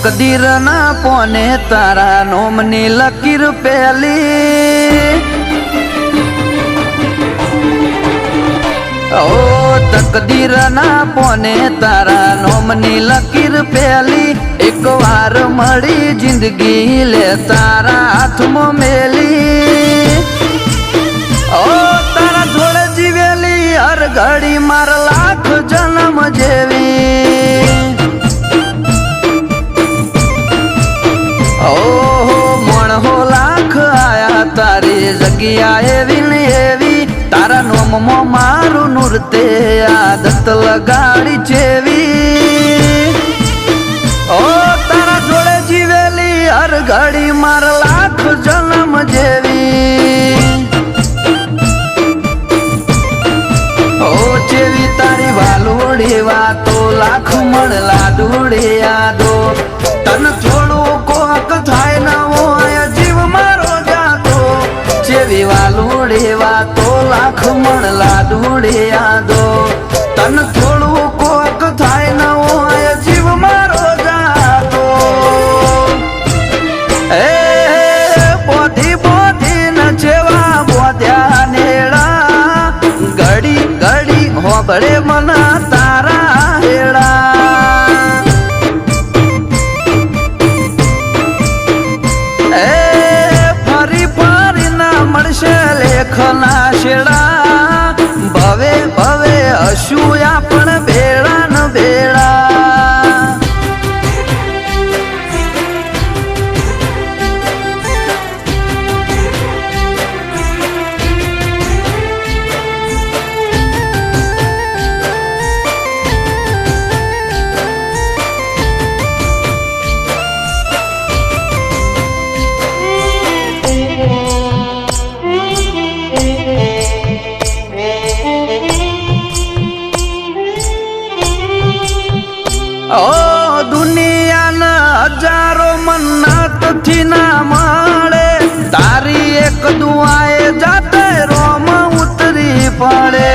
તકદીર ના પોને તારા નોમની લકીર પેલી ઓ તકદીર ના પોને તારા નોમની લકીર પેલી એક વાર મળી જિંદગી લે તારા હાથમાં મેલી ઓ તારા જોડે જીવેલી હર ઘડી માર લાખ જન્મ જેવી ઓહો મણહો લાખ આયા તારી જગ્યા એવી ને એવી તારા નોમમાં મારું નૂરતે આદત લગાડી ચેવી ઓ તારા જોડે જીવેલી હર ઘડી માર લાખ જન્મ જેવી ઓ ચેવી તારી વાલોડી વાતો લાખ મળલા દોડે યાદો તન થોડું કોક થાય ન હોય જીવ મારો જાતો જેવી વાલોડે વાતો લાખ મળલા દોડે યાદો તન થોડું કોક થાય ન હોય જીવ મારો જાતો એ બોધી બોધી ન જેવા બોધ્યા નેડા ઘડી ઘડી હોબળે મના તારા હેડા લેખના શેડા ભવે ભવે હશું આપણ બેડા ન બેડા ઓ દુનિયાના હજારો મન્નત થી ના મળે તારી એક દુઆએ જાતે રોમ ઉતરી પડે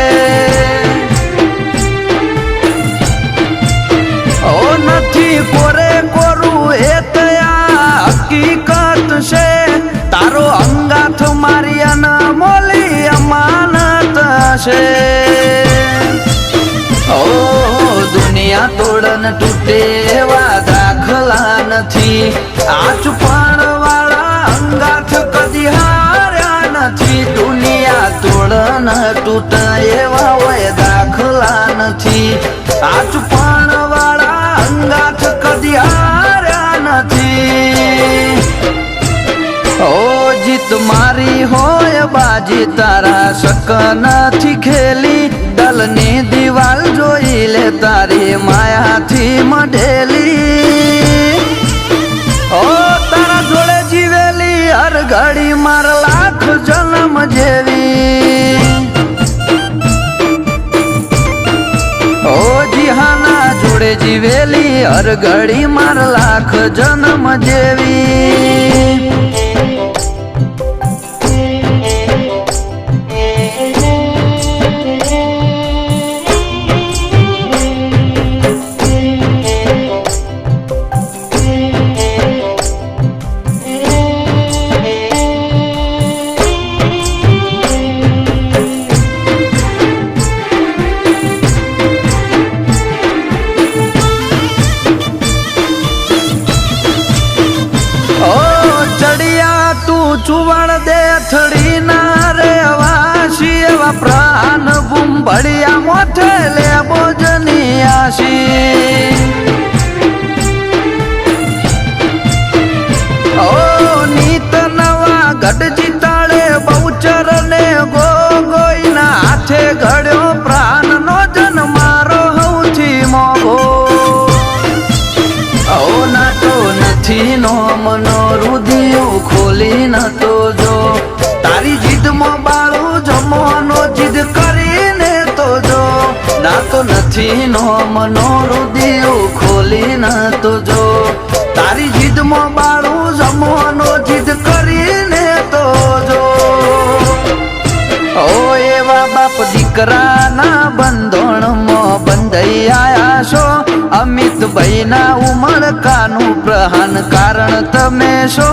ઓ નથી કોરે કોરું એ તયા હકીકત છે તારો અંગાથ મારી અનમોલી અમાનત છે ઓ દુનિયા તોડન તૂટે એવા દાખલા નથી આ ચુપાણ વાળા અંગાથ કદી હાર્યા નથી દુનિયા તોડન તૂટે એવા હોય દાખલા નથી આ ચુપાણ વાળા અંગાથ કદી હાર્યા નથી ઓ જીત મારી હોય બાજી તારા શક નથી ખેલી દલની દિવાલ જોઈ લે તારી માયાથી મઢેલી ઓ તારા જોડે જીવેલી હર ઘડી માર લાખ જન્મ જેવી ઓ જીહાના જોડે જીવેલી હર ઘડી માર લાખ જન્મ જેવી ચુવણ દે થડી ના રે વાસી એવા પ્રાણ બુંબડિયા મોઠે લે બોજની આશી ઓ નીત નવા ગઢ જીતાડે બહુચર ને ગોગોઈના હાથે ઘડ્યો પ્રાણ નો જન મારો હૌથી મોગો ઓ નથી નો મનો રુધિયું ખોલીને તો જો તારી જીદમાં બાળું જમવાનો જીદ કરીને તો જો ના તો નથી નો મનો રુધિયું ખોલીને તો જો તારી જીદમાં બાળું જમવાનો જીદ કરીને તો જો ઓ એવા બાપ દીકરાના બંધોણમાં બંધાઈ આયા છો અમિતભાઈ ના ઉમળકાનું પ્રહાન કારણ તમે છો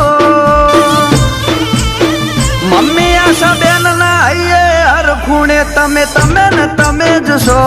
મમ્મી આશા બેન ના હૈયે હર ખૂણે તમે ને તમે જ છો